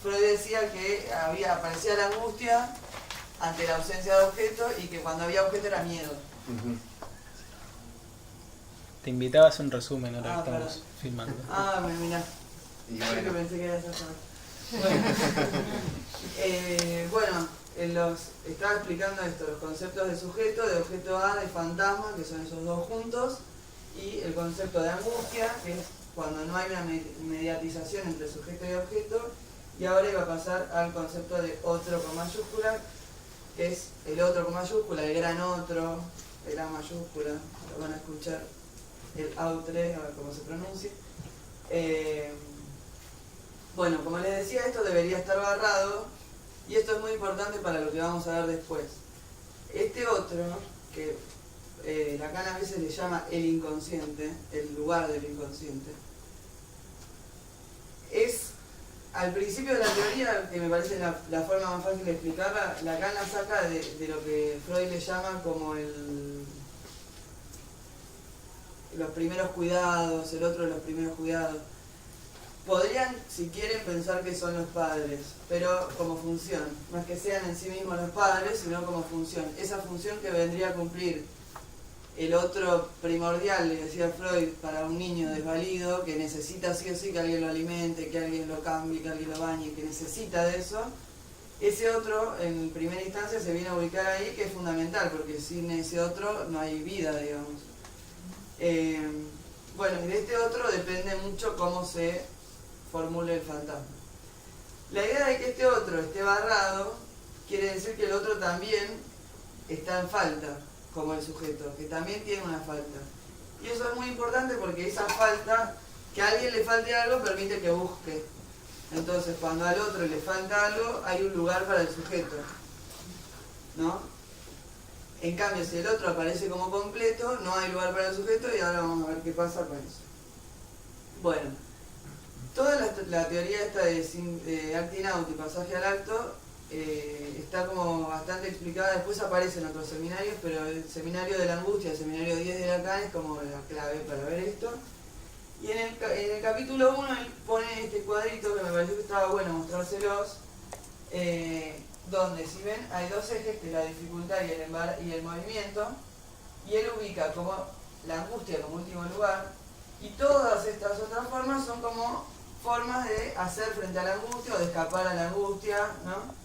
Freud decía que aparecía la angustia ante la ausencia de objeto y que cuando había objeto era miedo. Te invitaba a hacer un resumen ahora que estamos Perdón. filmando. Mirá. Y Yo bueno, que pensé que era esa Bueno, estaba explicando esto, los conceptos de sujeto, de objeto A, de fantasma, que son esos dos juntos, y el concepto de angustia, que es cuando no hay una mediatización entre sujeto y objeto, y ahora iba a pasar al concepto de otro con mayúscula, que es el otro con mayúscula, el gran otro, el A mayúscula, lo van a escuchar, el autre, a ver cómo se pronuncia. Bueno, como les decía, esto debería estar barrado, y esto es muy importante para lo que vamos a ver después. Este otro, que Lacan a veces le llama el inconsciente, el lugar del inconsciente, es, al principio de la teoría, que me parece la forma más fácil de explicarla, Lacan la saca de lo que Freud le llama como los primeros cuidados, el otro de los primeros cuidados. Podrían, si quieren, pensar que son los padres, pero como función. No es que sean en sí mismos los padres, sino como función. Esa función que vendría a cumplir el otro primordial, le decía Freud, para un niño desvalido, que necesita sí o sí que alguien lo alimente, que alguien lo cambie, que alguien lo bañe, que necesita de eso. Ese otro, en primera instancia, se viene a ubicar ahí, que es fundamental, porque sin ese otro no hay vida, digamos. Bueno, y de este otro depende mucho cómo se formule el fantasma. La idea de que este otro esté barrado quiere decir que el otro también está en falta, como el sujeto, que también tiene una falta. Y eso es muy importante porque esa falta, que a alguien le falte algo, permite que busque. Entonces, cuando al otro le falta algo, hay un lugar para el sujeto, ¿no? En cambio, si el otro aparece como completo, no hay lugar para el sujeto, y ahora vamos a ver qué pasa con eso. Bueno, toda la teoría esta de acting out y pasaje al acto está como bastante explicada, después aparece en otros seminarios, pero el seminario de la angustia, el seminario 10 de Lacan es como la clave para ver esto. Y en el capítulo 1 él pone este cuadrito que me pareció que estaba bueno mostrárselos, donde, si ven, hay dos ejes, que es la dificultad y el movimiento, y él ubica como la angustia como último lugar, y todas estas otras formas son como formas de hacer frente a la angustia o de escapar a la angustia, ¿no?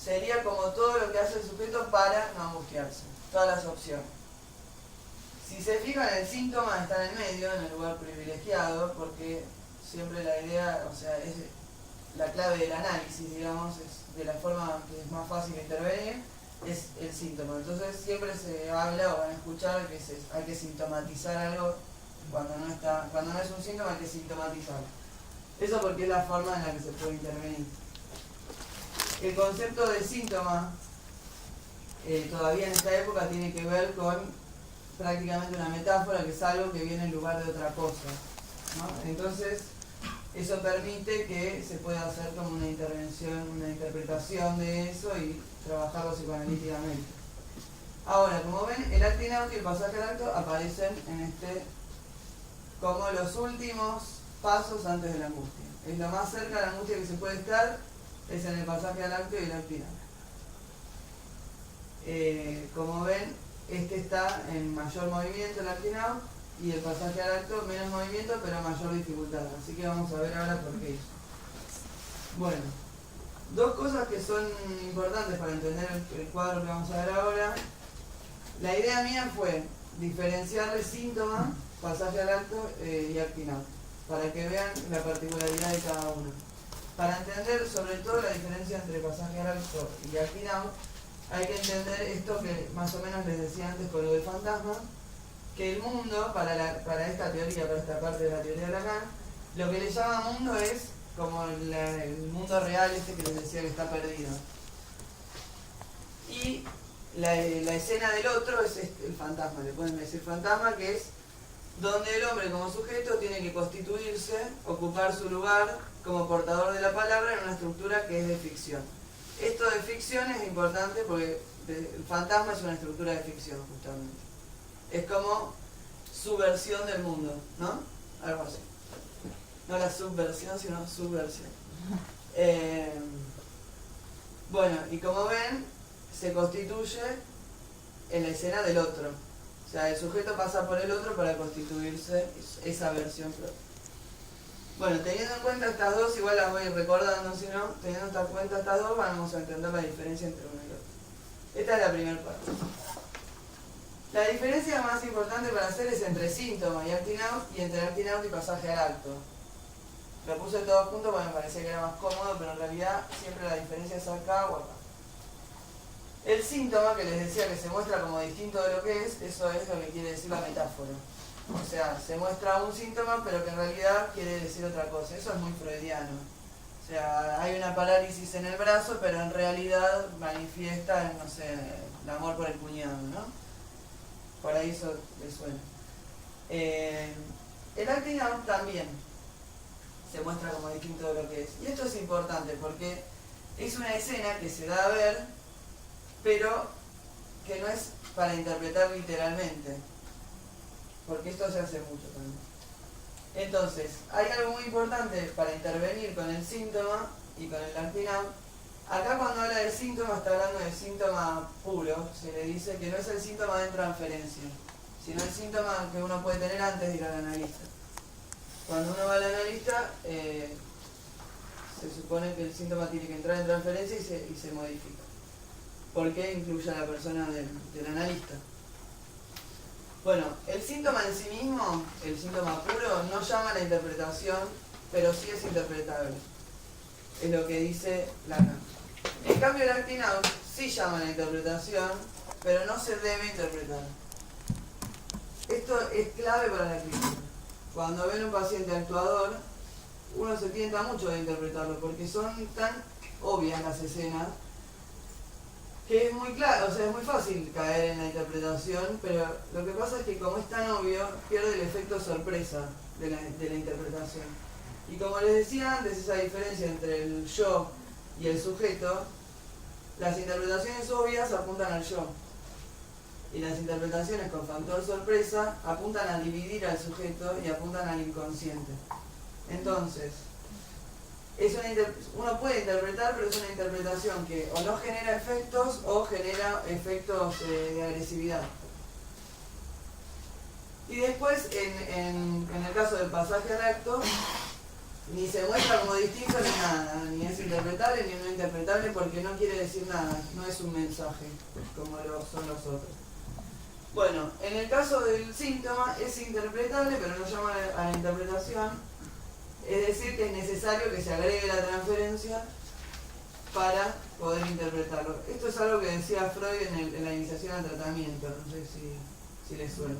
Sería como todo lo que hace el sujeto para no angustiarse, todas las opciones. Si se fijan, el síntoma está en el medio, en el lugar privilegiado, porque siempre la idea, o sea, es la clave del análisis, digamos, es de la forma que es más fácil intervenir, es el síntoma. Entonces siempre se habla o van a escuchar que hay que sintomatizar algo cuando no es un síntoma, hay que sintomatizarlo. Eso porque es la forma en la que se puede intervenir. El concepto de síntoma todavía en esta época tiene que ver con prácticamente una metáfora, que es algo que viene en lugar de otra cosa, ¿no? Entonces eso permite que se pueda hacer como una intervención, una interpretación de eso y trabajarlo psicoanalíticamente. Ahora, como ven, el acting out y el pasaje al acto aparecen en como los últimos pasos antes de la angustia. Es lo más cerca de la angustia que se puede estar, es en el pasaje al acto y el acting out. Como ven, este está en mayor movimiento, el acting out, y el pasaje al acto menos movimiento pero mayor dificultad. Así que vamos a ver ahora por qué. Bueno, dos cosas que son importantes para entender el cuadro que vamos a ver ahora. La idea mía fue diferenciar el síntoma, pasaje al acto y acting out, para que vean la particularidad de cada uno. Para entender sobre todo la diferencia entre pasaje al acto y acting out, hay que entender esto que más o menos les decía antes con lo del fantasma, que el mundo, para esta teoría, para esta parte de la teoría de Lacan, lo que le llama mundo es como el mundo real que les decía que está perdido. Y la escena del otro es el fantasma, le pueden decir fantasma, que es donde el hombre como sujeto tiene que constituirse, ocupar su lugar como portador de la palabra en una estructura que es de ficción. Esto de ficción es importante porque el fantasma es una estructura de ficción, justamente. Es como su versión del mundo, ¿no? Algo así. No la subversión, sino subversión. Bueno, y como ven, se constituye en la escena del otro. O sea, el sujeto pasa por el otro para constituirse esa versión propia. Bueno, teniendo en cuenta estas dos, igual las voy a ir recordando, si no, teniendo en cuenta estas dos, vamos a entender la diferencia entre uno y otro. Esta es la primera parte. La diferencia más importante para hacer es entre síntoma y acting out, y entre acting out y pasaje al acto. Lo puse todo junto porque me parecía que era más cómodo, pero en realidad siempre la diferencia es acá o acá. El síntoma, que les decía que se muestra como distinto de lo que es, eso es lo que quiere decir la metáfora. O sea, se muestra un síntoma, pero que en realidad quiere decir otra cosa. Eso es muy freudiano. O sea, hay una parálisis en el brazo, pero en realidad manifiesta, no sé, el amor por el cuñado, ¿no? Por ahí eso les suena. El acting out también se muestra como distinto de lo que es. Y esto es importante porque es una escena que se da a ver, pero que no es para interpretar literalmente. Porque esto se hace mucho también. Entonces, hay algo muy importante para intervenir con el síntoma y con el acting out. Acá cuando habla del síntoma está hablando del síntoma puro. Se le dice que no es el síntoma de transferencia, sino el síntoma que uno puede tener antes de ir al analista. Cuando uno va al analista, se supone que el síntoma tiene que entrar en transferencia y se modifica. Porque incluye a la persona del analista. Bueno, el síntoma en sí mismo, el síntoma puro, no llama a la interpretación, pero sí es interpretable. Es lo que dice Lacan. En cambio, el acting out sí llama a la interpretación, pero no se debe interpretar. Esto es clave para la clínica. Cuando ven un paciente actuador, uno se tienta mucho de interpretarlo, porque son tan obvias las escenas, que es muy claro, o sea, es muy fácil caer en la interpretación, pero lo que pasa es que como es tan obvio, pierde el efecto sorpresa de la interpretación. Y como les decía antes, esa diferencia entre el yo y el sujeto, las interpretaciones obvias apuntan al yo. Y las interpretaciones con factor sorpresa apuntan a dividir al sujeto y apuntan al inconsciente. Entonces, uno puede interpretar, pero es una interpretación que o no genera efectos o genera efectos de agresividad. Y después, en el caso del pasaje al acto, ni se muestra como distinto ni nada, ni es interpretable ni no interpretable porque no quiere decir nada, no es un mensaje como lo son los otros. Bueno, en el caso del síntoma es interpretable pero no llama a la interpretación. Es decir, que es necesario que se agregue la transferencia para poder interpretarlo. Esto es algo que decía Freud en la iniciación al tratamiento, no sé si les suena.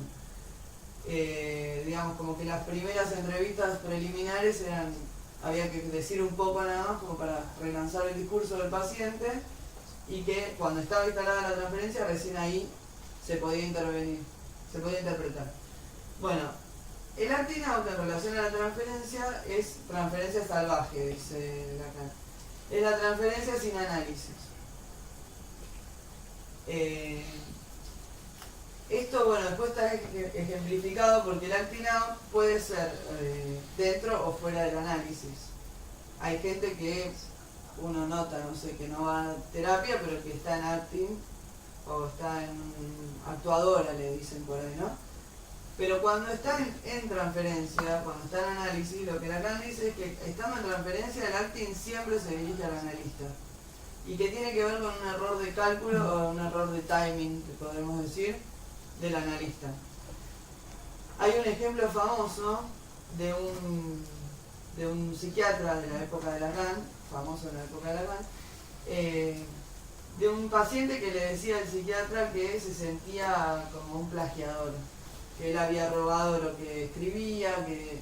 Digamos, como que las primeras entrevistas preliminares había que decir un poco nada más como para relanzar el discurso del paciente y que cuando estaba instalada la transferencia recién ahí se podía intervenir, se podía interpretar. Bueno, el acting out en relación a la transferencia es transferencia salvaje, dice Lacan. Es la transferencia sin análisis. Esto, bueno, después está ejemplificado porque el acting out puede ser dentro o fuera del análisis. Hay gente que uno nota, no sé, que no va a terapia, pero que está en acting o está en actuadora, le dicen por ahí, ¿no? Pero cuando están en transferencia, cuando está en análisis, lo que Lacan dice es que estando en transferencia, el acting siempre se dirige al analista. Y que tiene que ver con un error de cálculo o un error de timing, que podemos decir, del analista. Hay un ejemplo famoso de un psiquiatra de la época de Lacan, famoso en la época de Lacan, de un paciente que le decía al psiquiatra que se sentía como un plagiador, que él había robado lo que escribía, que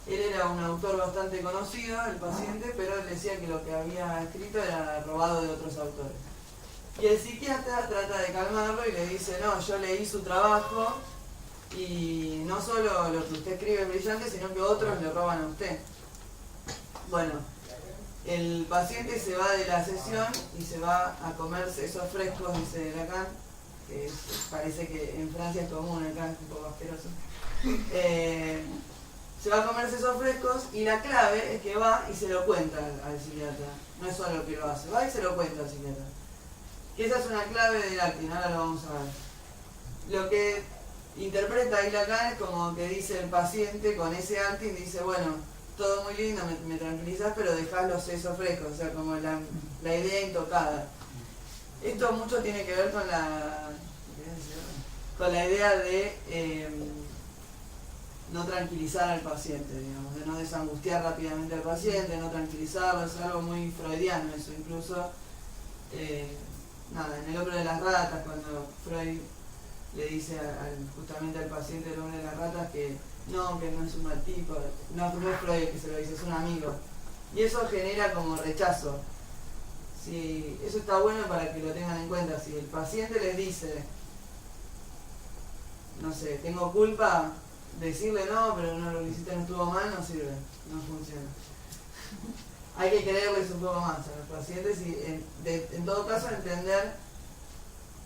él era un autor bastante conocido, el paciente, pero él decía que lo que había escrito era robado de otros autores. Y el psiquiatra trata de calmarlo y le dice, no, yo leí su trabajo y no solo lo que usted escribe es brillante, sino que otros le roban a usted. Bueno, el paciente se va de la sesión y se va a comerse esos frescos, dice Lacan, parece que en Francia es común, acá es un poco asqueroso. se va a comer sesos frescos y la clave es que va y se lo cuenta al psiquiatra. No es solo que lo hace, va y se lo cuenta al psiquiatra. Que esa es una clave del acting, ahora lo vamos a ver. Lo que interpreta ahí Lacan es como que dice el paciente con ese acting, dice, bueno, todo muy lindo, me tranquilizás, pero dejás los sesos frescos, o sea, como la idea intocada. Esto mucho tiene que ver con la idea de no tranquilizar al paciente, digamos, de no desangustiar rápidamente al paciente, no tranquilizarlo, es algo muy freudiano eso, incluso en el hombre de las ratas, cuando Freud le dice justamente al paciente del hombre de las ratas que no es un mal tipo, no es Freud que se lo dice, es un amigo, y eso genera como rechazo. Sí, eso está bueno para que lo tengan en cuenta. Si el paciente les dice, no sé, tengo culpa, decirle no, pero no, lo que hiciste no estuvo mal, no sirve, no funciona. Hay que creerles un poco más a los pacientes y en todo caso entender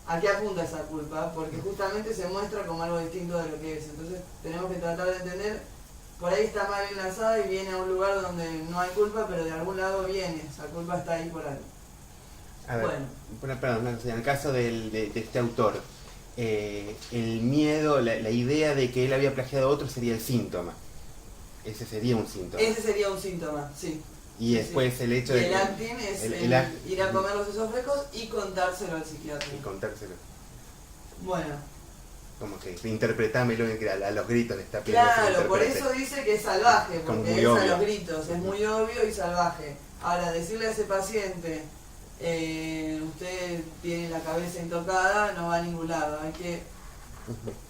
a qué apunta esa culpa, porque justamente se muestra como algo distinto de lo que es. Entonces tenemos que tratar de entender, por ahí está mal enlazada y viene a un lugar donde no hay culpa, pero de algún lado viene, esa culpa está ahí por ahí. A ver, bueno, perdón, en el caso de este autor, el miedo, la idea de que él había plagiado a otro sería el síntoma. Ese sería un síntoma. Ese sería un síntoma, sí. Y después el hecho de... El acting es ir a comer los sesos frescos y contárselo al psiquiatra. Y contárselo. Bueno. Como que interpretámelo a los gritos le está pidiendo. Claro, por eso dice que es salvaje, porque es obvio. A los gritos, es muy obvio y salvaje. Ahora, decirle a ese paciente, usted tiene la cabeza intocada, no va a ningún lado. Hay que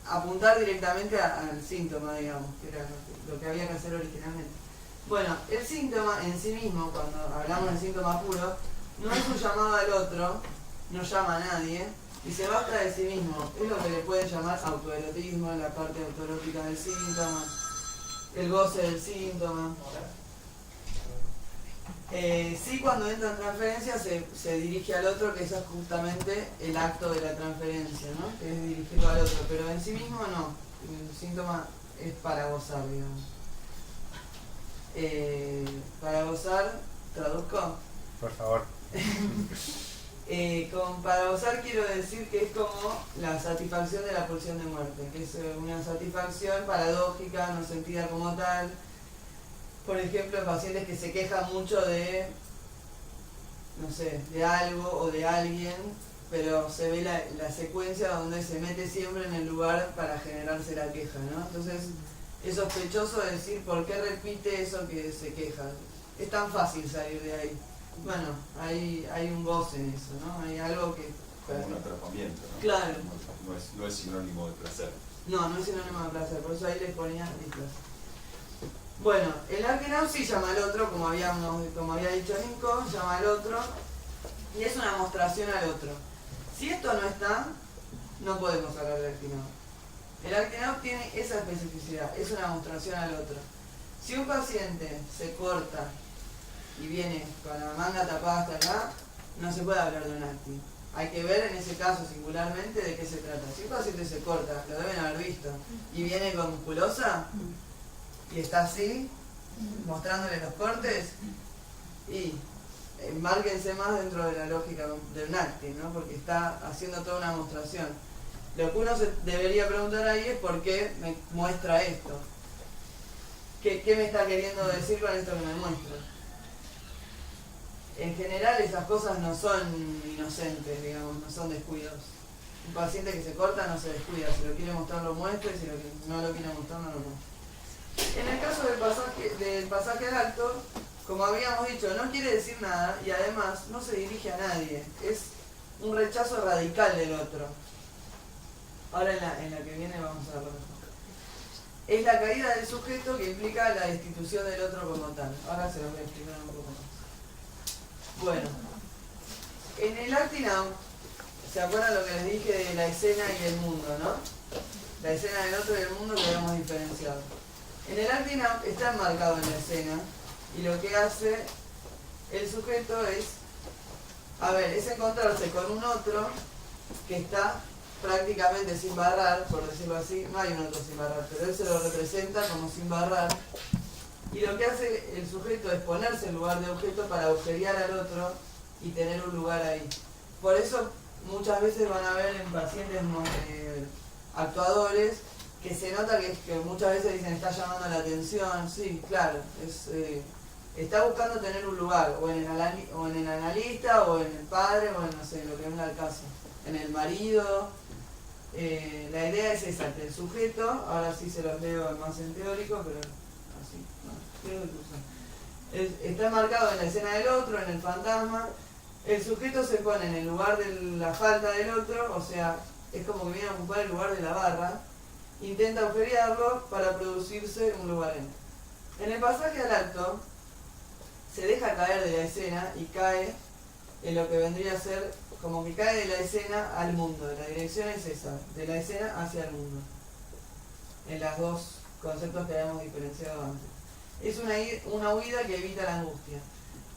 apuntar directamente al síntoma, digamos, que era lo que había que hacer originalmente. Bueno, el síntoma en sí mismo, cuando hablamos del síntoma puro, no es un llamado al otro, no llama a nadie, y se basta de sí mismo. Es lo que le pueden llamar autoerotismo, la parte autoerótica del síntoma, el goce del síntoma. Sí, cuando entra en transferencia se dirige al otro, que eso es justamente el acto de la transferencia, ¿no? Que es dirigirlo al otro, pero en sí mismo no. El síntoma es para gozar, digamos. Para gozar, traduzco. Por favor. Para gozar quiero decir que es como la satisfacción de la pulsión de muerte, que es una satisfacción paradójica, no sentida como tal. Por ejemplo, en pacientes que se quejan mucho de, no sé, de algo o de alguien, pero se ve la secuencia donde se mete siempre en el lugar para generarse la queja, ¿no? Entonces, es sospechoso decir por qué repite eso que se queja. Es tan fácil salir de ahí. Bueno, hay un goce en eso, ¿no? Hay algo que... Como un atrapamiento, ¿no? Claro. No es sinónimo de placer. No es sinónimo de placer, por eso ahí les ponía displacer. Bueno, el Arkenau sí llama al otro, como había dicho Nico, llama al otro, y es una mostración al otro. Si esto no está, no podemos hablar del Arkenau. El Arkenau tiene esa especificidad, es una mostración al otro. Si un paciente se corta y viene con la manga tapada hasta acá, no se puede hablar de un acting. Hay que ver en ese caso singularmente de qué se trata. Si un paciente se corta, lo deben haber visto, y viene con musculosa, y está así, mostrándole los cortes, y márquense más dentro de la lógica de un acting, ¿no? Porque está haciendo toda una demostración. Lo que uno se debería preguntar ahí es por qué me muestra esto. ¿Qué me está queriendo decir con esto que me muestra? En general esas cosas no son inocentes, digamos, no son descuidos. Un paciente que se corta no se descuida, si lo quiere mostrar lo muestra y si no lo quiere mostrar no lo muestra. En el caso del pasaje de acto, como habíamos dicho, no quiere decir nada y además no se dirige a nadie. Es un rechazo radical del otro. Ahora en la que viene vamos a verlo mejor. Es la caída del sujeto que implica la destitución del otro como tal. Ahora se los voy a explicar un poco más. Bueno, en el acting out, ¿se acuerdan lo que les dije de la escena y el mundo, no? La escena del otro y el mundo que habíamos diferenciado. En el acting out está enmarcado en la escena y lo que hace el sujeto es encontrarse con un otro que está prácticamente sin barrar, por decirlo así, no hay un otro sin barrar, pero él se lo representa como sin barrar. Y lo que hace el sujeto es ponerse en lugar de objeto para agujerear al otro y tener un lugar ahí. Por eso muchas veces van a ver en pacientes actuadores que se nota que muchas veces dicen está llamando la atención. Sí, claro, está buscando tener un lugar, o en el analista, o en el padre, o en no sé, lo que venga al caso, en el marido. La idea es esa, que el sujeto, ahora sí se los leo más en teórico, pero así, está marcado en la escena del otro, en el fantasma. El sujeto se pone en el lugar de la falta del otro, o sea, es como que viene a ocupar el lugar de la barra, intenta agujerearlo para producirse un lugar en el pasaje al acto, se deja caer de la escena y cae en lo que vendría a ser, como que cae de la escena al mundo. La dirección es esa, de la escena hacia el mundo, en los dos conceptos que habíamos diferenciado antes. Es una huida que evita la angustia.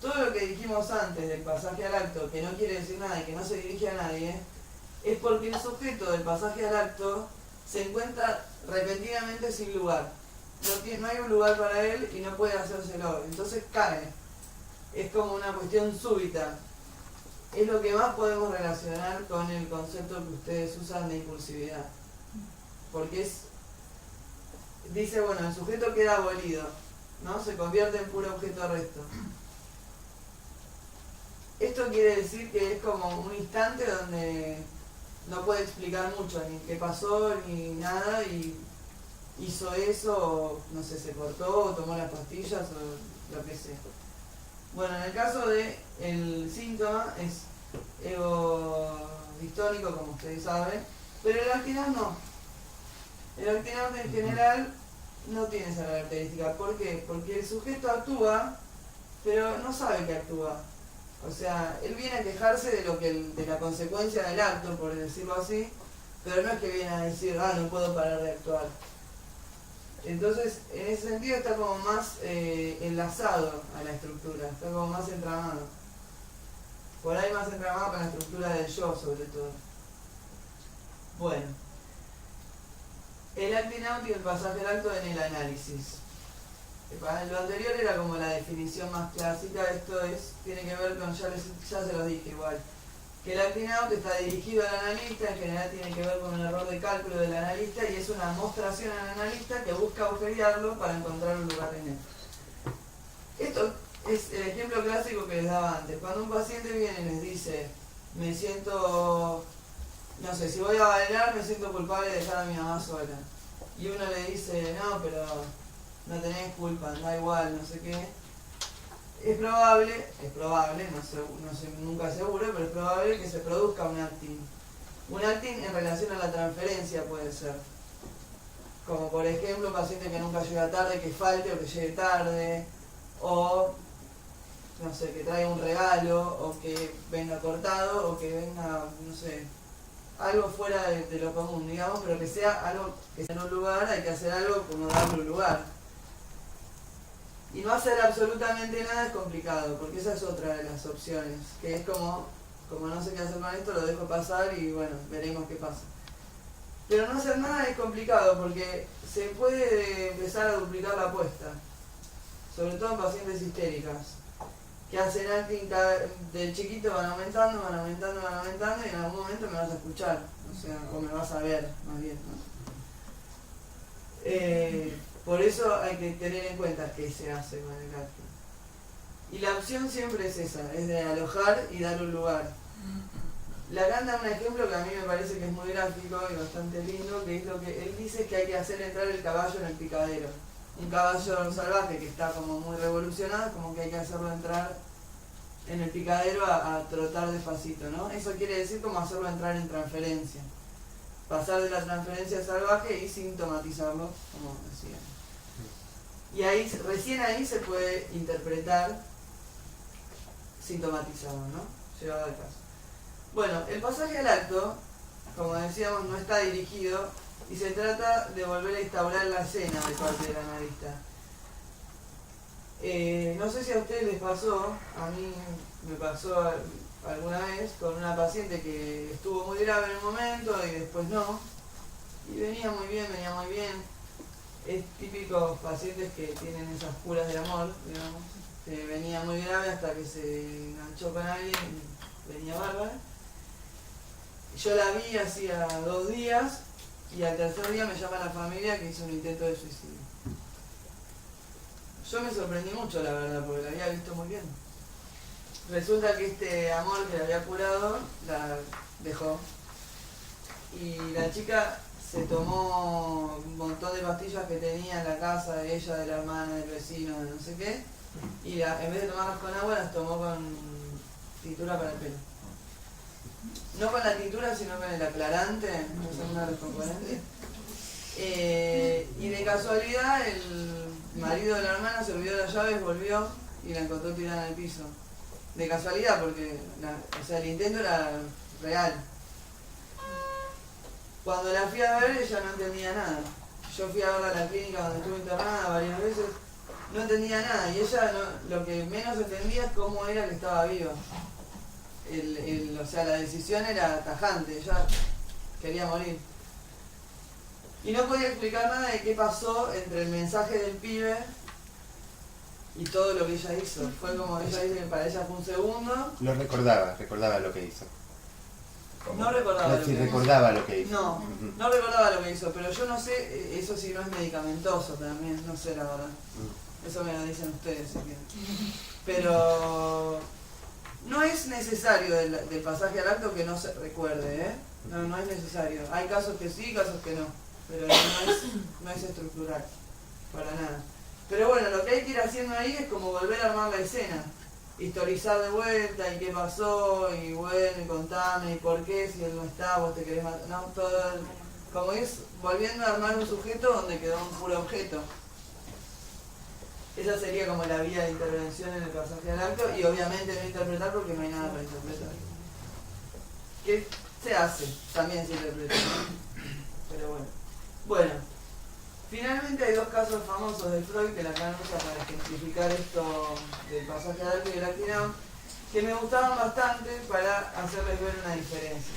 Todo lo que dijimos antes del pasaje al acto, que no quiere decir nada y que no se dirige a nadie, es porque el sujeto del pasaje al acto se encuentra repentinamente sin lugar. No hay un lugar para él y no puede hacérselo. Entonces cae. Es como una cuestión súbita. Es lo que más podemos relacionar con el concepto que ustedes usan de impulsividad. Porque dice, bueno, el sujeto queda abolido, ¿no? Se convierte en puro objeto resto. Esto quiere decir que es como un instante donde no puede explicar mucho, ni qué pasó, ni nada, y hizo eso, o no sé, se cortó, o tomó las pastillas, o lo que sea. Bueno, en el caso del síntoma es ego distónico, como ustedes saben, pero el actinado no. El actinado en general no tiene esa característica. ¿Por qué? Porque el sujeto actúa, pero no sabe que actúa. O sea, él viene a quejarse de la consecuencia del acto, por decirlo así, pero no es que viene a decir, no puedo parar de actuar. Entonces, en ese sentido está como más enlazado a la estructura, está como más entramado. Por ahí más entramado con la estructura del yo, sobre todo. Bueno. El acting out y el pasaje al acto en el análisis. Lo anterior era como la definición más clásica, esto tiene que ver con, ya se los dije igual, que el acting out está dirigido al analista, en general tiene que ver con un error de cálculo del analista y es una mostración al analista que busca agujerearlo para encontrar un lugar en él. Esto es el ejemplo clásico que les daba antes. Cuando un paciente viene y les dice, me siento, no sé, si voy a bailar me siento culpable de dejar a mi mamá sola. Y uno le dice, no, pero no tenés culpa, da igual, no sé qué. Es probable, no sé, nunca seguro, pero es probable que se produzca un acting. Un acting en relación a la transferencia puede ser. Como por ejemplo, un paciente que nunca llega tarde, que falte o que llegue tarde, o no sé, que traiga un regalo, o que venga cortado, o que venga, no sé, algo fuera de lo común, digamos, pero que sea algo que sea en un lugar, hay que hacer algo como darle un lugar. Y no hacer absolutamente nada es complicado, porque esa es otra de las opciones, que es como no sé qué hacer con esto, lo dejo pasar y bueno, veremos qué pasa. Pero no hacer nada es complicado, porque se puede empezar a duplicar la apuesta, sobre todo en pacientes histéricas, que hacen acting de chiquito, van aumentando, y en algún momento me vas a escuchar, o me vas a ver, más bien, ¿no? Por eso hay que tener en cuenta qué se hace con el acting. Y la opción siempre es esa, es de alojar y dar un lugar. Lacan da un ejemplo que a mí me parece que es muy gráfico y bastante lindo, que es lo que él dice que hay que hacer entrar el caballo en el picadero. Un caballo salvaje que está como muy revolucionado, como que hay que hacerlo entrar en el picadero a trotar despacito, ¿no? Eso quiere decir como hacerlo entrar en transferencia. Pasar de la transferencia salvaje y sintomatizarlo, como decía. Y ahí, recién ahí se puede interpretar sintomatizado, ¿no? Llevado al caso. Bueno, el pasaje al acto, como decíamos, no está dirigido y se trata de volver a instaurar la escena de parte del analista. No sé si a ustedes les pasó, a mí me pasó alguna vez con una paciente que estuvo muy grave en un momento y después no, y venía muy bien, es típicos pacientes que tienen esas curas de amor, digamos, que venía muy grave hasta que se enganchó con alguien y venía bárbara. Yo la vi hacía 2 días y al tercer día me llama la familia que hizo un intento de suicidio. Yo me sorprendí mucho, la verdad, porque la había visto muy bien. Resulta que este amor que la había curado la dejó. Y la chica se tomó un montón de pastillas que tenía en la casa de ella, de la hermana, del vecino, de no sé qué. Y en vez de tomarlas con agua, las tomó con tintura para el pelo. No con la tintura, sino con el aclarante, no sé, uno de los componentes. Y de casualidad, el marido de la hermana se olvidó las llaves, volvió y la encontró tirada en el piso. De casualidad, porque o sea, el intento era real. Cuando la fui a ver, ella no entendía nada. Yo fui a verla a la clínica donde estuve internada varias veces, no entendía nada. Y ella lo que menos entendía es cómo era que estaba viva. O sea, la decisión era tajante, ella quería morir. Y no podía explicar nada de qué pasó entre el mensaje del pibe y todo lo que ella hizo. Fue como, ella dice que para ella fue un segundo. Lo recordaba lo que hizo. No recordaba lo que hizo. Recordaba lo que hizo. No, no recordaba lo que hizo, pero yo no sé, eso sí no es medicamentoso también, no sé la verdad. Eso me lo dicen ustedes si quieren. Pero no es necesario del pasaje al acto que no se recuerde, ¿eh? No es necesario. Hay casos que sí, casos que no, pero no es estructural, para nada. Pero bueno, lo que hay que ir haciendo ahí es como volver a armar la escena. Historizar de vuelta y qué pasó, y bueno, y contame, y por qué, si él no está, vos te querés matar. No, todo, como es volviendo a armar un sujeto donde quedó un puro objeto. Esa sería como la vía de intervención en el pasaje al acto, y obviamente no interpretar porque no hay nada para interpretar. ¿Qué se hace? También se interpreta, ¿no? Pero bueno. Bueno, finalmente hay 2 casos famosos de Freud que la Lacan usa para ejemplificar esto del pasaje al acto y el actinado, que me gustaban bastante para hacerles ver una diferencia.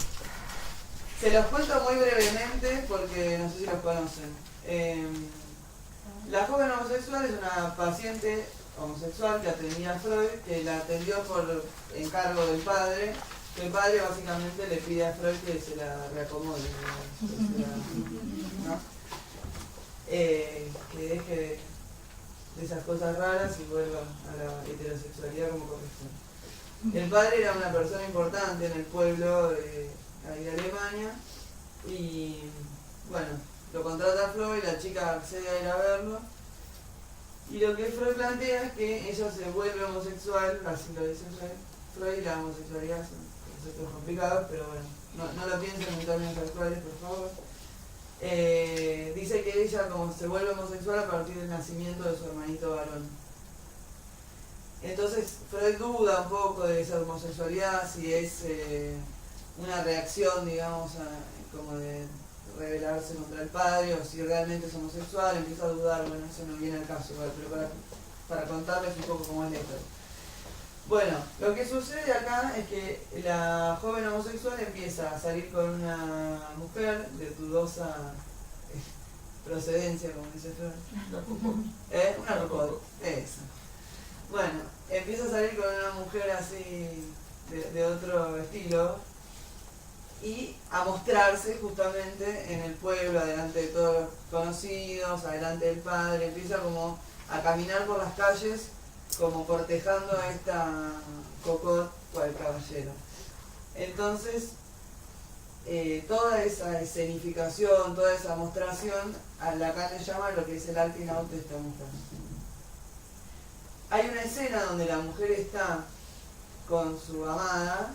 Se los cuento muy brevemente porque no sé si los conocen. La joven homosexual es una paciente homosexual que atendía a Freud, que la atendió por encargo del padre, que el padre básicamente le pide a Freud que se la reacomode, ¿no? Que deje de esas cosas raras y vuelva a la heterosexualidad como corresponde. El padre era una persona importante en el pueblo de Alemania y bueno, lo contrata a Freud, la chica accede a ir a verlo y lo que Freud plantea es que ella se vuelve homosexual, así lo dice Freud, y la homosexualidad son conceptos complicados, pero bueno, no lo piensen en términos actuales, por favor. Dice que ella como se vuelve homosexual a partir del nacimiento de su hermanito varón. Entonces Freud duda un poco de esa homosexualidad, si es una reacción, digamos, como de rebelarse contra el padre, o si realmente es homosexual, empieza a dudar, bueno, eso no viene al caso, pero para contarles un poco cómo es la historia. Bueno, lo que sucede acá es que la joven homosexual empieza a salir con una mujer de dudosa procedencia, como dice Freud. Una cocot, eso. Bueno, empieza a salir con una mujer así de otro estilo y a mostrarse justamente en el pueblo, adelante de todos los conocidos, adelante del padre, empieza como a caminar por las calles como cortejando a esta cocot cual caballero. Entonces, toda esa escenificación, toda esa mostración, a Lacan le llama lo que es el acting out de esta mujer. Hay una escena donde la mujer está con su amada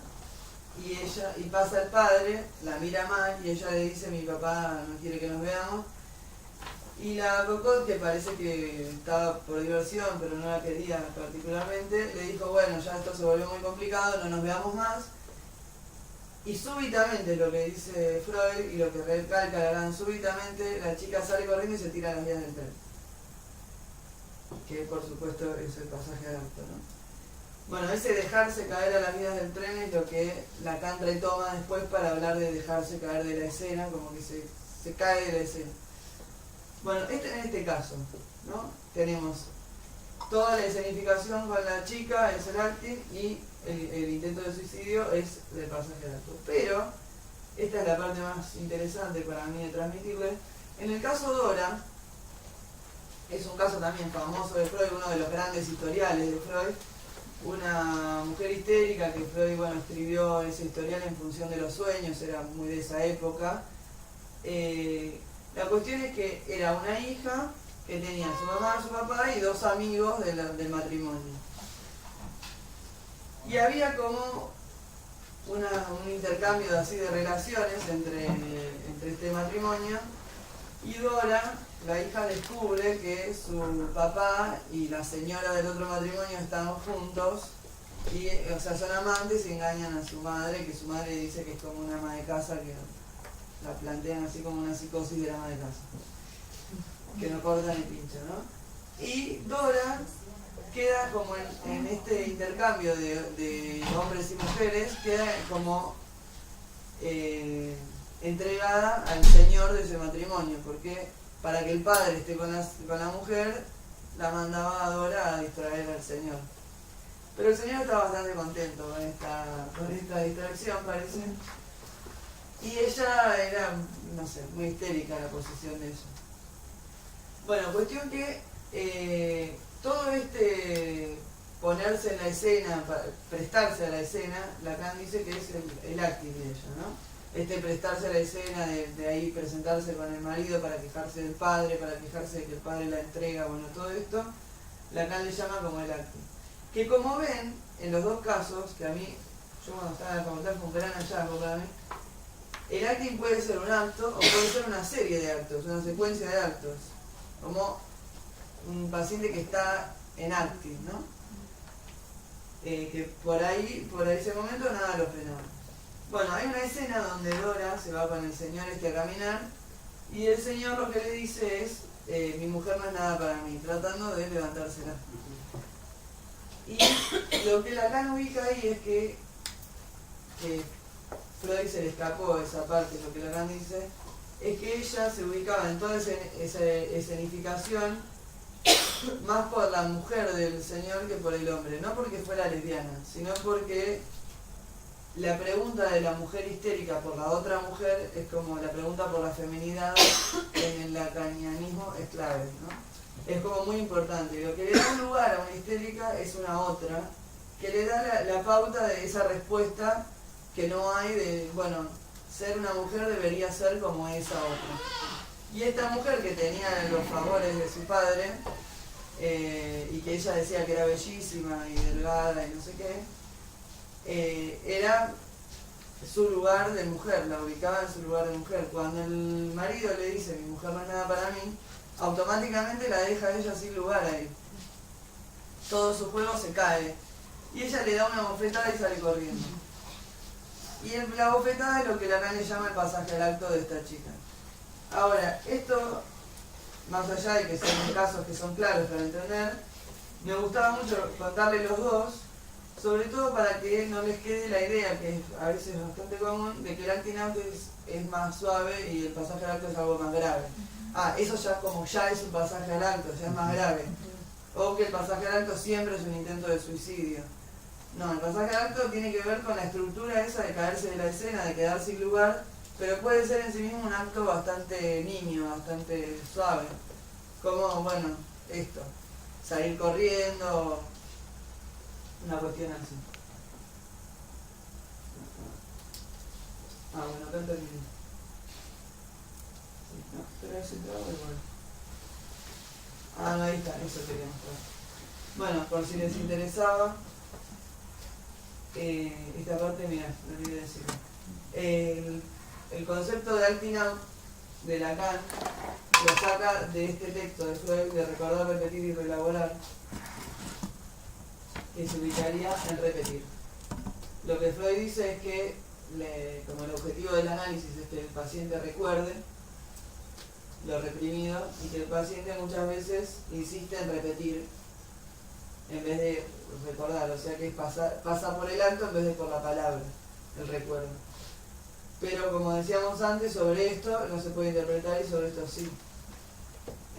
y pasa el padre, la mira mal y ella le dice: mi papá no quiere que nos veamos. Y la cocot, que parece que estaba por diversión, pero no la quería particularmente, le dijo: bueno, ya esto se volvió muy complicado, no nos veamos más. Y súbitamente, lo que dice Freud y lo que recalca Lacan, súbitamente la chica sale corriendo y se tira a las vías del tren. Que por supuesto es el pasaje al acto, ¿no? Bueno, ese dejarse caer a las vías del tren es lo que Lacan retoma después para hablar de dejarse caer de la escena, como que se cae de la escena. Bueno, en este caso, ¿no? Tenemos toda la escenificación con la chica, es el acting, y el intento de suicidio es el pasaje al acto. Pero, esta es la parte más interesante para mí de transmitirles. En el caso Dora, es un caso también famoso de Freud, uno de los grandes historiales de Freud, una mujer histérica que Freud, bueno, escribió ese historial en función de los sueños, era muy de esa época. La cuestión es que era una hija que tenía a su mamá, a su papá y dos amigos del matrimonio. Y había como un intercambio así de relaciones entre este matrimonio, y Dora, la hija, descubre que su papá y la señora del otro matrimonio están juntos, y, o sea, son amantes y engañan a su madre, que su madre dice que es como una ama de casa, que la plantean así como una psicosis de la ama de casa, que no cortan ni pinchan, ¿no? Y Dora queda como en este intercambio de hombres y mujeres, queda como entregada al señor de ese matrimonio, porque para que el padre esté con la mujer, la mandaba a Dora a distraer al señor. Pero el señor está bastante contento con esta distracción, parece. Y ella era, no sé, muy histérica la posición de eso. Bueno, cuestión que todo este ponerse en la escena, prestarse a la escena, Lacan dice que es el acting de ella, ¿no? Este prestarse a la escena, de ahí presentarse con el marido para quejarse del padre, para quejarse de que el padre la entrega, bueno, todo esto, Lacan le llama como el acting. Que como ven, en los dos casos, que a mí, yo cuando estaba en la facultad fue un gran hallazgo para mí, el acting puede ser un acto o puede ser una serie de actos, una secuencia de actos, como un paciente que está en acting, ¿no? Que por ese momento nada lo frenaba. Bueno, hay una escena donde Dora se va con el señor a caminar, y el señor lo que le dice es, mi mujer no es nada para mí, tratando de levantársela. Y lo que Lacan ubica ahí es que Freud se le escapó esa parte, lo que Lacan dice es que ella se ubicaba en toda esa escenificación más por la mujer del señor que por el hombre, no porque fuera lesbiana, sino porque la pregunta de la mujer histérica por la otra mujer es como la pregunta por la feminidad en el lacanianismo es clave, ¿no? Es como muy importante. Lo que le da lugar a una histérica es una otra, que le da la pauta de esa respuesta que no hay de, bueno, ser una mujer debería ser como esa otra. Y esta mujer que tenía los favores de su padre, y que ella decía que era bellísima y delgada y no sé qué, era su lugar de mujer, la ubicaba en su lugar de mujer. Cuando el marido le dice mi mujer no es nada para mí, automáticamente la deja a ella sin lugar ahí. Todo su juego se cae. Y ella le da una bofetada y sale corriendo. Y la bofetada es lo que Lacan le llama el pasaje al acto de esta chica. Ahora, esto, más allá de que son casos que son claros para entender, me gustaba mucho contarle los dos, sobre todo para que no les quede la idea, que a veces es bastante común, de que el acting out es más suave y el pasaje al acto es algo más grave. Eso ya es un pasaje al acto, ya es más grave. O que el pasaje al acto siempre es un intento de suicidio. No, el pasaje al acto tiene que ver con la estructura esa de caerse de la escena, de quedar sin lugar, pero puede ser en sí mismo un acto bastante niño, bastante suave. Como, bueno, esto, salir corriendo, una cuestión así. Bueno, acá terminé. No, pero ese trago igual. No, ahí está, eso quería mostrar. Bueno, por si les interesaba, esta parte, mira, no olvidé decirlo. El concepto de acting out de Lacan lo saca de este texto de Freud, de recordar, repetir y reelaborar, que se ubicaría en repetir. Lo que Freud dice es que, como el objetivo del análisis es que el paciente recuerde lo reprimido y que el paciente muchas veces insiste en repetir en vez de recordar, o sea que pasa por el acto en vez de por la palabra, el recuerdo. Pero como decíamos antes, sobre esto no se puede interpretar y sobre esto sí.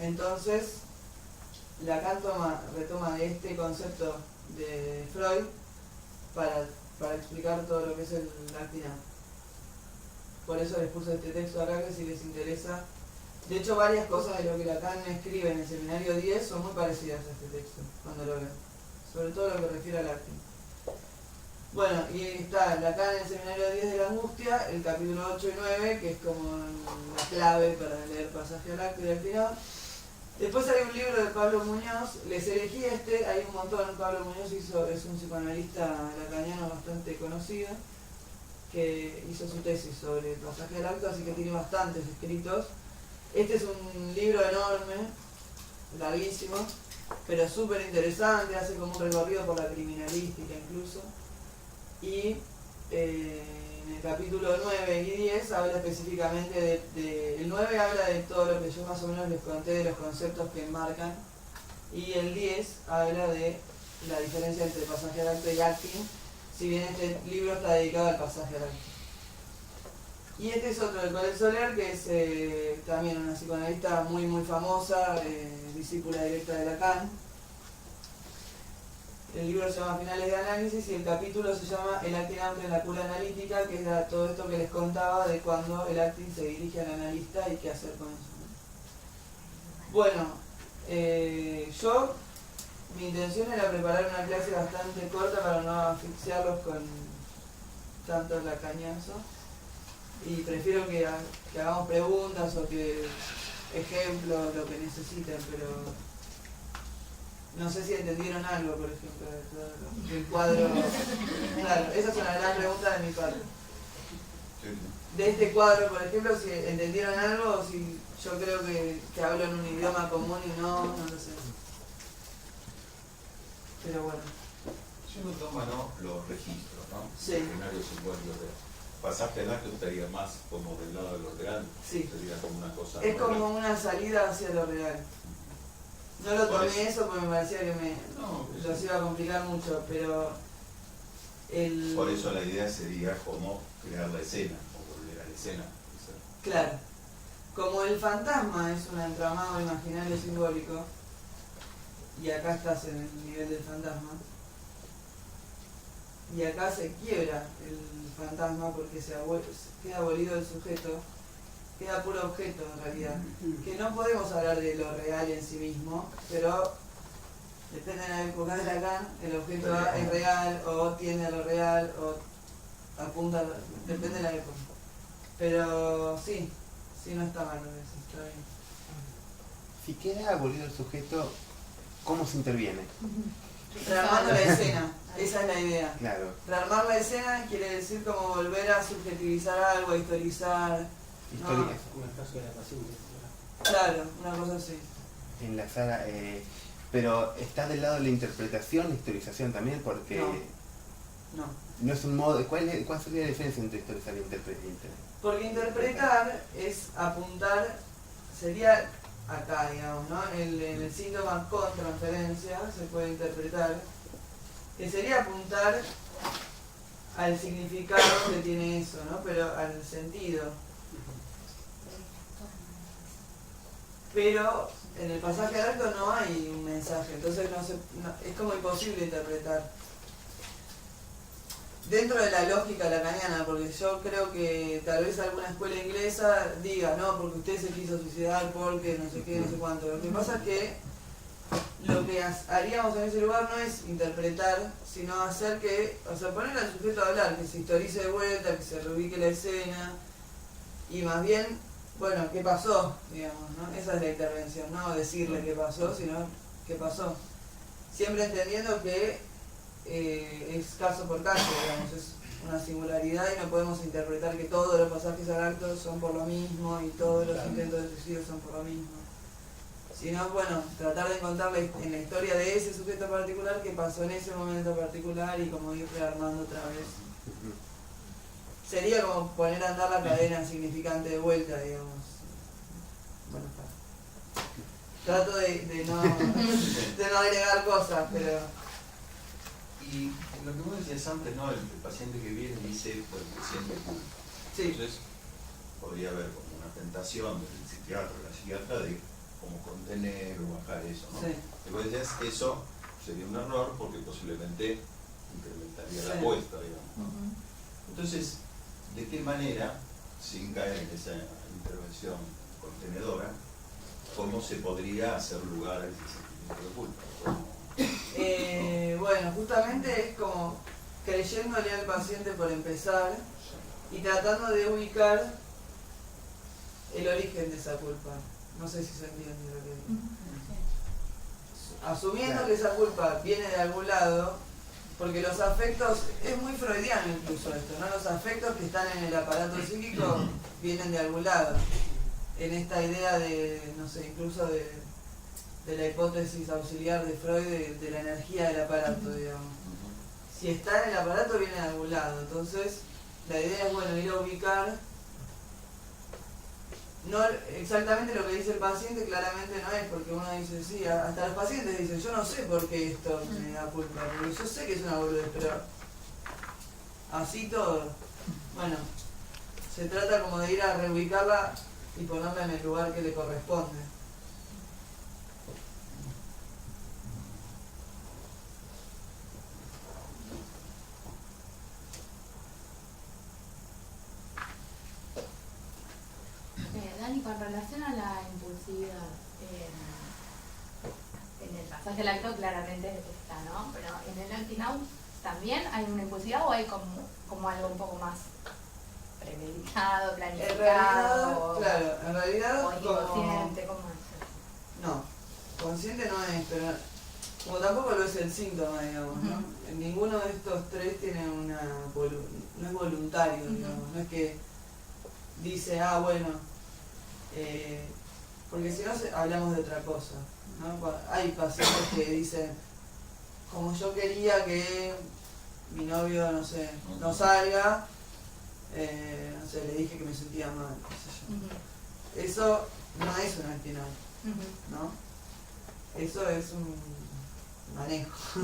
Entonces, Lacan retoma de este concepto de Freud para explicar todo lo que es el acting out. Por eso les puse este texto acá, que si les interesa. De hecho, varias cosas de lo que Lacan escribe en el seminario 10 son muy parecidas a este texto, cuando lo ven. Sobre todo lo que refiere al acting. Bueno, y está Lacan en el seminario 10 de la angustia, el capítulo 8 y 9, que es como la clave para leer pasaje al acto y acting out. Después hay un libro de Pablo Muñoz, les elegí hay un montón. Pablo Muñoz es un psicoanalista lacaniano bastante conocido, que hizo su tesis sobre el pasaje al acto, así que tiene bastantes escritos. Este es un libro enorme, larguísimo, pero súper interesante, hace como un recorrido por la criminalística incluso. Y en el capítulo 9 y 10 habla específicamente el 9 habla de todo lo que yo más o menos les conté de los conceptos que enmarcan, y el 10 habla de la diferencia entre pasaje al acto y acting, si bien este libro está dedicado al pasaje al acto. Y este es otro de Colette Soler, que es también una psicoanalista muy muy famosa, discípula directa de Lacan. El libro se llama Finales de Análisis y el capítulo se llama El acting out en la cura analítica, que es todo esto que les contaba de cuando el acting se dirige al analista y qué hacer con eso, ¿no? Bueno, mi intención era preparar una clase bastante corta para no asfixiarlos con tanto lacaniazo, y prefiero que hagamos preguntas o que ejemplos, lo que necesiten, pero no sé si entendieron algo, por ejemplo, del cuadro. Claro, esa es una gran pregunta de mi parte. De este cuadro, por ejemplo, si entendieron algo o si yo creo que hablo en un idioma común y no lo sé. Pero bueno. Si uno toma los registros, ¿no? Sí. El escenario simbólico de pasaje al acto estaría más como del lado de lo real. Sí. Sería como una cosa. Es nueva. como una salida hacia lo real. No lo tomé eso porque me parecía que los iba a complicar mucho, pero por eso la idea sería como crear la escena, o volver a la escena. Claro. Como el fantasma es un entramado imaginario simbólico, y acá estás en el nivel del fantasma, y acá se quiebra el fantasma porque queda abolido el sujeto, queda puro objeto en realidad, que no podemos hablar de lo real en sí mismo, pero depende de la época de Lacan, el objeto es real o tiende a lo real o apunta, depende de la época. Pero sí no está mal, está bien. Si queda abolido el sujeto, ¿cómo se interviene? Rearmando la escena, esa es la idea. Claro. Rearmar la escena quiere decir como volver a subjetivizar algo, a historizar. Historia. Una frase de la paciencia. Claro, una cosa así. En la sala, pero está del lado de la interpretación, la historización también, porque no es un modo. ¿Cuál sería la diferencia entre historizar e interpretar? Porque interpretar es apuntar, sería acá, digamos, ¿no? En el síntoma con transferencia se puede interpretar, que sería apuntar al significado que tiene eso, ¿no? Pero al sentido. Pero en el pasaje al acto no hay un mensaje, entonces es como imposible interpretar. Dentro de la lógica lacaniana, porque yo creo que tal vez alguna escuela inglesa diga, no, porque usted se quiso suicidar porque no sé qué, no sé cuánto. Lo que pasa es que lo que haríamos en ese lugar no es interpretar, sino hacer poner al sujeto a hablar, que se historice de vuelta, que se reubique la escena, y más bien, bueno, ¿qué pasó? Digamos, ¿no? Esa es la intervención, no decirle qué pasó, sino qué pasó. Siempre entendiendo que es caso por caso, digamos, es una singularidad y no podemos interpretar que todos los pasajes al acto son por lo mismo y todos los intentos de suicidio son por lo mismo. Sino, bueno, tratar de encontrar en la historia de ese sujeto particular qué pasó en ese momento particular y como ir rearmando otra vez. Sería como poner a andar la cadena significante de vuelta, digamos. Bueno, trato de no agregar cosas, pero Y lo que vos decías antes, ¿no? El paciente que viene dice, pues me siento culpa. Sí. Entonces, podría haber como una tentación del psiquiatra o la psiquiatra de como contener o bajar eso, ¿no? Sí. Y vos decías, eso sería un error porque posiblemente incrementaría la Sí. apuesta, digamos, ¿no? Entonces, ¿de qué manera, sin caer en esa intervención contenedora, cómo se podría hacer lugar a ese sentimiento de culpa? Bueno, justamente es como creyéndole al paciente por empezar y tratando de ubicar el origen de esa culpa. No sé si se entiende lo que digo. Asumiendo que esa culpa viene de algún lado, porque los afectos, es muy freudiano incluso esto, ¿no? Los afectos que están en el aparato psíquico vienen de algún lado. En esta idea de, no sé, incluso de la hipótesis auxiliar de Freud de la energía del aparato, digamos. Si está en el aparato viene de algún lado, entonces la idea es, bueno, ir a ubicar, no exactamente lo que dice el paciente, claramente no es, porque uno dice, sí, hasta los pacientes dicen, yo no sé por qué esto me da culpa, porque yo sé que es una boludez, pero así todo. Bueno, se trata como de ir a reubicarla y ponerla en el lugar que le corresponde. Dani, con relación a la impulsividad, en el pasaje al acto claramente está, ¿no? Pero en el acting out también hay una impulsividad o hay como algo un poco más premeditado, planificado, en realidad o inconsciente, ¿cómo es? No, consciente no es, pero como tampoco lo es el síntoma, digamos, ¿no? Ninguno de estos tres tiene no es voluntario, digamos, no es que dice, bueno, porque si no hablamos de otra cosa, ¿no? Hay pacientes que dicen, como yo quería que mi novio, no sé, no salga, no sé, le dije que me sentía mal, qué sé yo. Eso no es un actinal, ¿no? Eso es un manejo.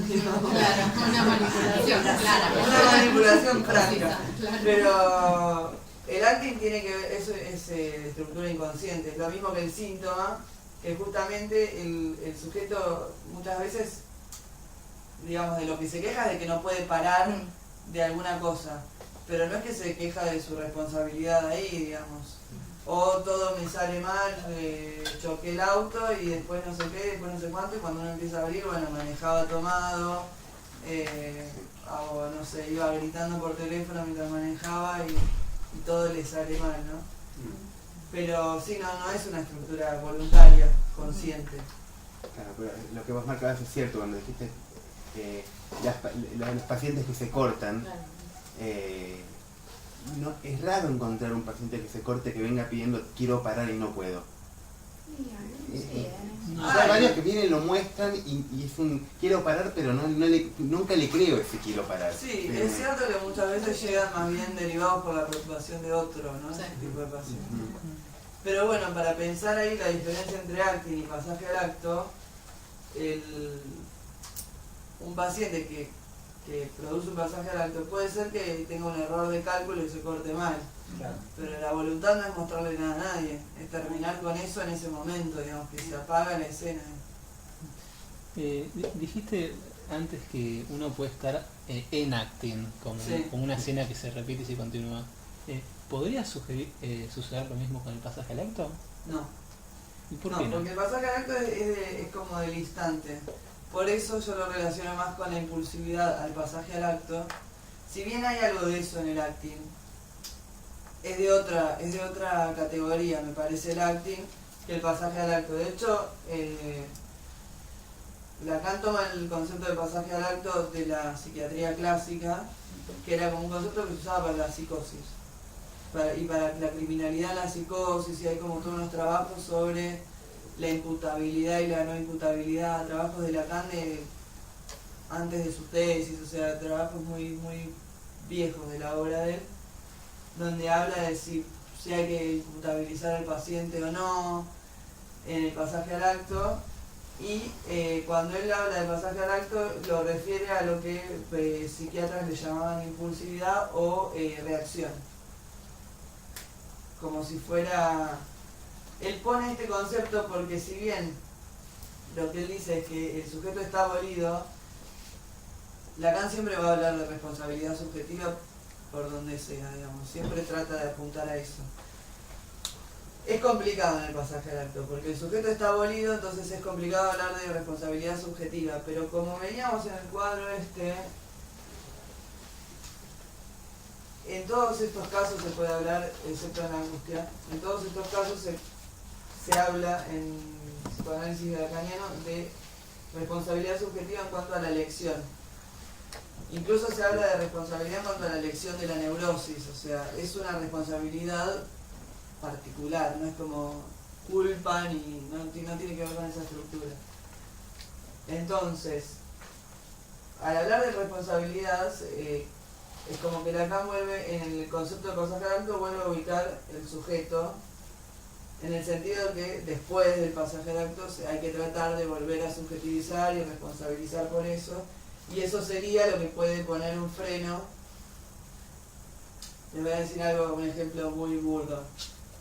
Claro, una manipulación, claro. Una manipulación práctica. Claro. Pero el acting tiene que ver, eso es estructura inconsciente, es lo mismo que el síntoma, que justamente el sujeto muchas veces, digamos, de lo que se queja es de que no puede parar de alguna cosa, pero no es que se queja de su responsabilidad ahí, digamos. O todo me sale mal, choqué el auto y después no sé qué, después no sé cuánto, y cuando uno empieza a abrir, bueno, manejaba tomado, o no sé, iba gritando por teléfono mientras manejaba y todo le sale mal, ¿no? Pero sí, no es una estructura voluntaria, consciente. Claro, pero lo que vos marcabas es cierto cuando dijiste los pacientes que se cortan. Claro. No, es raro encontrar un paciente que se corte que venga pidiendo quiero parar y no puedo. Hay varios que vienen, lo muestran y es un quiero parar, pero nunca le creo ese quiero parar. Sí, es cierto que muchas veces llegan más bien derivados por la preocupación de otro, ¿no? Sí. Ese tipo de pacientes. Pero bueno, para pensar ahí la diferencia entre acting y pasaje al acto, un paciente que produce un pasaje al acto puede ser que tenga un error de cálculo y se corte mal. Claro. Pero la voluntad no es mostrarle nada a nadie, es terminar con eso en ese momento, digamos, que se apaga la escena. Dijiste antes que uno puede estar enacting, como una escena que se repite y se continúa. ¿Podría suceder lo mismo con el pasaje al acto? No. ¿Y por qué no? Porque el pasaje al acto es como del instante. Por eso yo lo relaciono más con la impulsividad al pasaje al acto. Si bien hay algo de eso en el acting, es de otra categoría, me parece, el acting que el pasaje al acto. De hecho, Lacan toma el concepto de pasaje al acto de la psiquiatría clásica, que era como un concepto que se usaba para la psicosis. Y para la criminalidad en la psicosis, y hay como todos unos trabajos sobre la imputabilidad y la no imputabilidad, trabajos de Lacan antes de su tesis, o sea, trabajos muy viejos de la obra de él, donde habla de si hay que imputabilizar al paciente o no en el pasaje al acto, Y cuando él habla de pasaje al acto, lo refiere a lo que psiquiatras le llamaban impulsividad o reacción. Como si fuera... Él pone este concepto porque si bien lo que él dice es que el sujeto está abolido, Lacan siempre va a hablar de responsabilidad subjetiva por donde sea, digamos. Siempre trata de apuntar a eso. Es complicado en el pasaje al acto, porque el sujeto está abolido, entonces es complicado hablar de responsabilidad subjetiva, pero como veníamos en el cuadro en todos estos casos se puede hablar, excepto en la angustia, en todos estos casos se habla en psicoanálisis lacaniano de responsabilidad subjetiva en cuanto a la elección. Incluso se habla de responsabilidad en cuanto a la elección de la neurosis, o sea, es una responsabilidad particular, no es como culpa ni no tiene que ver con esa estructura. Entonces, al hablar de responsabilidad, es como que Lacan vuelve, en el concepto de pasaje al acto, vuelve a ubicar el sujeto, en el sentido que después del pasaje al acto hay que tratar de volver a subjetivizar y responsabilizar por eso, y eso sería lo que puede poner un freno. Les voy a decir algo, un ejemplo muy burdo.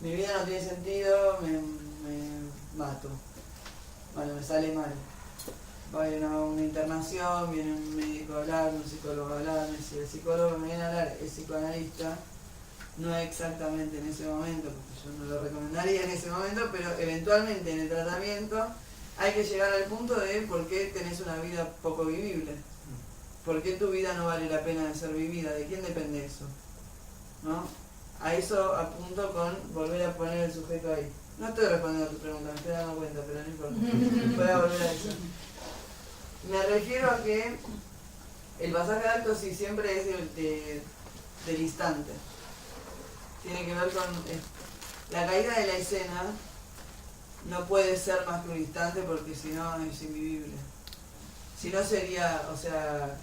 Mi vida no tiene sentido, me mato. Bueno, me sale mal. Voy a una internación, viene un médico a hablar, un psicólogo a hablarme. Si el psicólogo me viene a hablar, es psicoanalista, no exactamente en ese momento, porque yo no lo recomendaría en ese momento, pero eventualmente en el tratamiento hay que llegar al punto de por qué tenés una vida poco vivible. ¿Por qué tu vida no vale la pena de ser vivida? ¿De quién depende eso? ¿No? A eso apunto con volver a poner el sujeto ahí. No estoy respondiendo a tu pregunta, me estoy dando cuenta, pero no importa. Voy a volver a eso. Me refiero a que el pasaje al acto sí siempre es del instante. Tiene que ver con... La caída de la escena no puede ser más que un instante porque si no es invivible. Si no sería, o sea...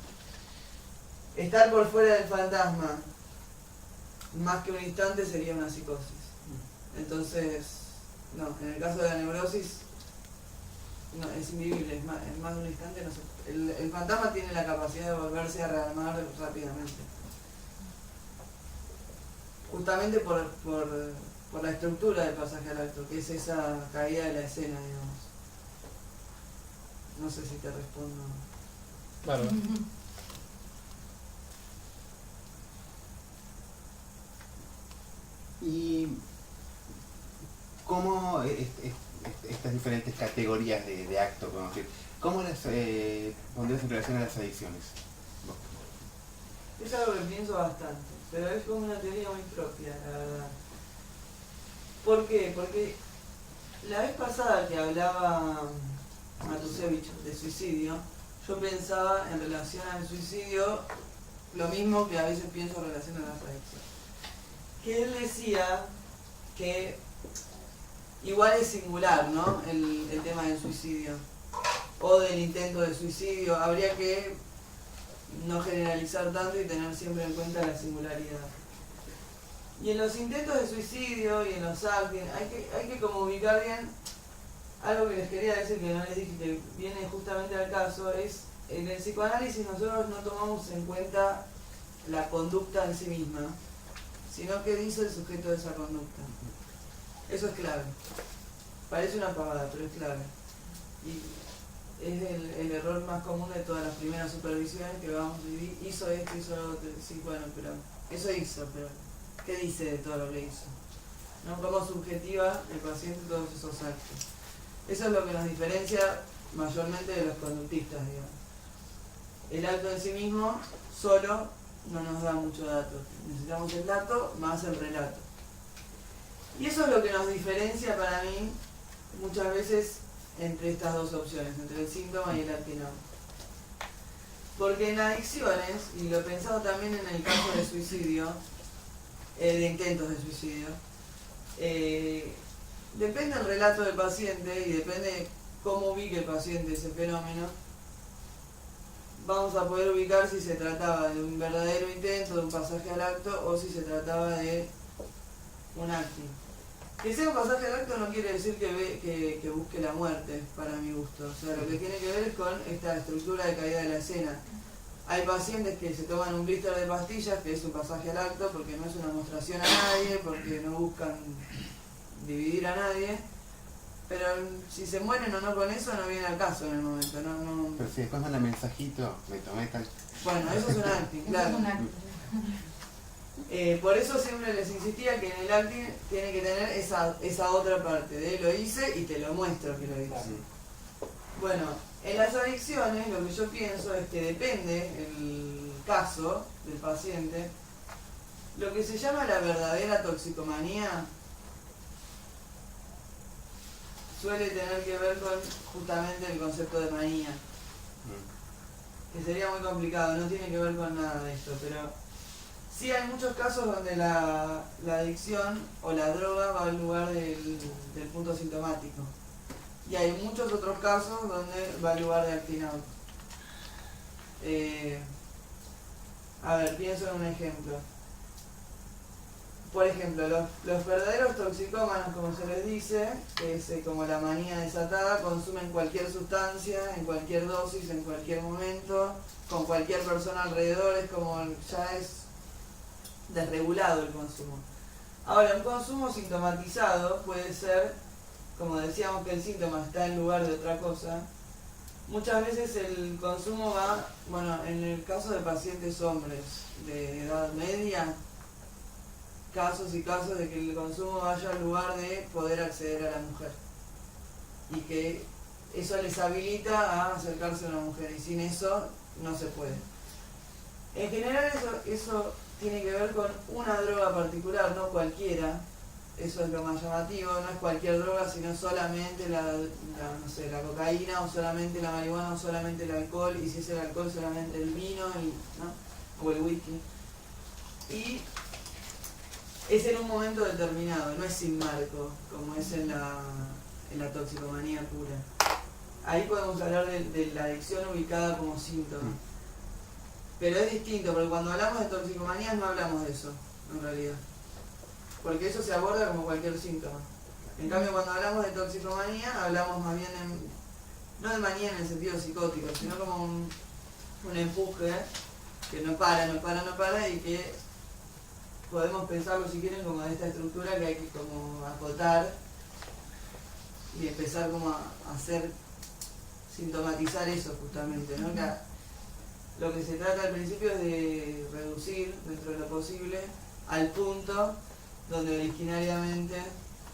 Estar por fuera del fantasma más que un instante sería una psicosis. Entonces, no, en el caso de la neurosis, no, es invivible, es más de un instante. No sé. El fantasma tiene la capacidad de volverse a rearmar rápidamente. Justamente por la estructura del pasaje al acto, que es esa caída de la escena, digamos. No sé si te respondo. Claro. Y cómo estas diferentes categorías de acto, ¿cómo las pondrías en relación a las adicciones? Es algo que pienso bastante, pero es como una teoría muy propia, la verdad. ¿Por qué? Porque la vez pasada que hablaba Matusevich de suicidio, yo pensaba en relación al suicidio lo mismo que a veces pienso en relación a las adicciones. Que él decía que igual es singular, ¿no? El tema del suicidio o del intento de suicidio. Habría que no generalizar tanto y tener siempre en cuenta la singularidad. Y en los intentos de suicidio y en los actos hay que como ubicar bien algo que les quería decir que no les dije, que viene justamente al caso, es en el psicoanálisis nosotros no tomamos en cuenta la conducta en sí misma, sino que dice el sujeto de esa conducta. Eso es clave. Parece una pavada, pero es clave. Y es el error más común de todas las primeras supervisiones que vamos a vivir. Hizo esto, hizo lo otro. Sí, bueno, pero eso hizo, pero ¿qué dice de todo lo que hizo? ¿No? ¿Cómo subjetiva el paciente todos esos actos? Eso es lo que nos diferencia mayormente de los conductistas, digamos. El acto en sí mismo solo no nos da mucho dato. Necesitamos el dato más el relato. Y eso es lo que nos diferencia para mí muchas veces entre estas dos opciones, entre el síntoma y el actinado. Porque en adicciones, y lo he pensado también en el caso de suicidio, de intentos de suicidio, depende del relato del paciente y depende cómo ubique el paciente ese fenómeno, vamos a poder ubicar si se trataba de un verdadero intento, de un pasaje al acto, o si se trataba de un acting. Que sea un pasaje al acto no quiere decir que busque la muerte, para mi gusto. O sea, lo que tiene que ver es con esta estructura de caída de la escena. Hay pacientes que se toman un blister de pastillas, que es un pasaje al acto, porque no es una mostración a nadie, porque no buscan dividir a nadie. Pero si se mueren o no con eso, no viene al caso en el momento. No. Pero si después manda mensajito, me tomé tal... Bueno, eso es un acting, claro. Por eso siempre les insistía que en el acting tiene que tener esa otra parte de lo hice y te lo muestro que lo hice. Bueno, en las adicciones lo que yo pienso es que depende el caso del paciente. Lo que se llama la verdadera toxicomanía suele tener que ver con justamente el concepto de manía, que sería muy complicado, no tiene que ver con nada de esto, pero sí hay muchos casos donde la adicción o la droga va al lugar del punto sintomático. Y hay muchos otros casos donde va al lugar de acting out. A ver, pienso en un ejemplo. Por ejemplo, los verdaderos toxicómanos, como se les dice, que es como la manía desatada, consumen cualquier sustancia, en cualquier dosis, en cualquier momento, con cualquier persona alrededor, es como ya es desregulado el consumo. Ahora, un consumo sintomatizado puede ser, como decíamos que el síntoma está en lugar de otra cosa, muchas veces el consumo va, bueno, en el caso de pacientes hombres de edad media, casos y casos de que el consumo vaya al lugar de poder acceder a la mujer y que eso les habilita a acercarse a una mujer y sin eso no se puede. En general eso tiene que ver con una droga particular, no cualquiera, eso es lo más llamativo, no es cualquier droga sino solamente no sé, la cocaína o solamente la marihuana o solamente el alcohol, y si es el alcohol solamente el vino ¿no? O el whisky. Y es en un momento determinado, no es sin marco, como es en la toxicomanía pura. Ahí podemos hablar de la adicción ubicada como síntoma. Pero es distinto, porque cuando hablamos de toxicomanías no hablamos de eso, en realidad. Porque eso se aborda como cualquier síntoma. En cambio, cuando hablamos de toxicomanía, hablamos más bien no de manía en el sentido psicótico, sino como un empuje que no para y que podemos pensarlo, si quieren, como de esta estructura que hay que como acotar y empezar como a hacer, sintomatizar eso justamente, ¿no? Que lo que se trata al principio es de reducir, dentro de lo posible, al punto donde originariamente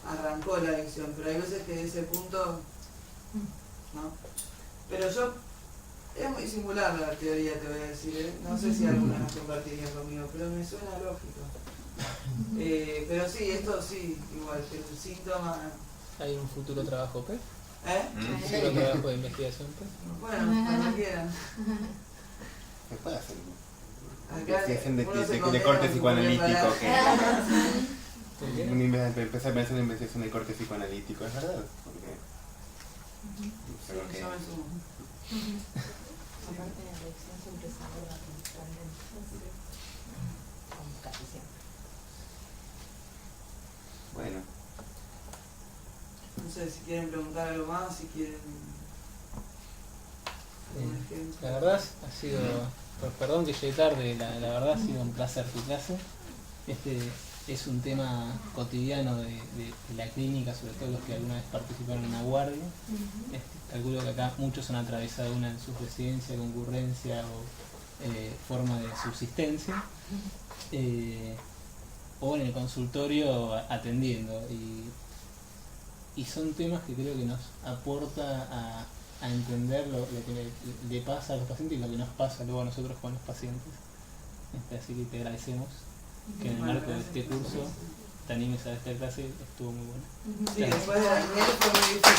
arrancó la adicción, pero hay veces que de ese punto, ¿no? Pero es muy singular la teoría, te voy a decir, ¿eh? No sé si alguna la compartiría conmigo, pero me suena lógico. Pero sí, esto sí, igual que el síntoma. ¿Hay un futuro trabajo P? ¿Un futuro Sí. trabajo de investigación P? Bueno, cuando quieran. Se puede hacer Acá investigación uno se de condena corte a psicoanalítico. ¿Por qué? Empezar a pensar en investigación de corte psicoanalítico, es verdad. Porque, creo que- Yo me sumo. Aparte de la adicción siempre se aborda temporalmente. Casi siempre. Bueno, No sé si quieren preguntar algo más, si quieren algún ejemplo. La verdad ha sido, perdón que llegué tarde, la verdad ha sido un placer tu clase. Este es un tema cotidiano de la clínica, sobre todo los que alguna vez participaron en la guardia. Calculo que acá muchos han atravesado una en su residencia, concurrencia o forma de subsistencia, o en el consultorio atendiendo. Y son temas que creo que nos aporta a entender lo que le pasa a los pacientes y lo que nos pasa luego a nosotros con los pacientes. Así que te agradecemos que en el marco de este curso te animes a esta clase, estuvo muy bueno. Sí, después de la miel fue muy difícil.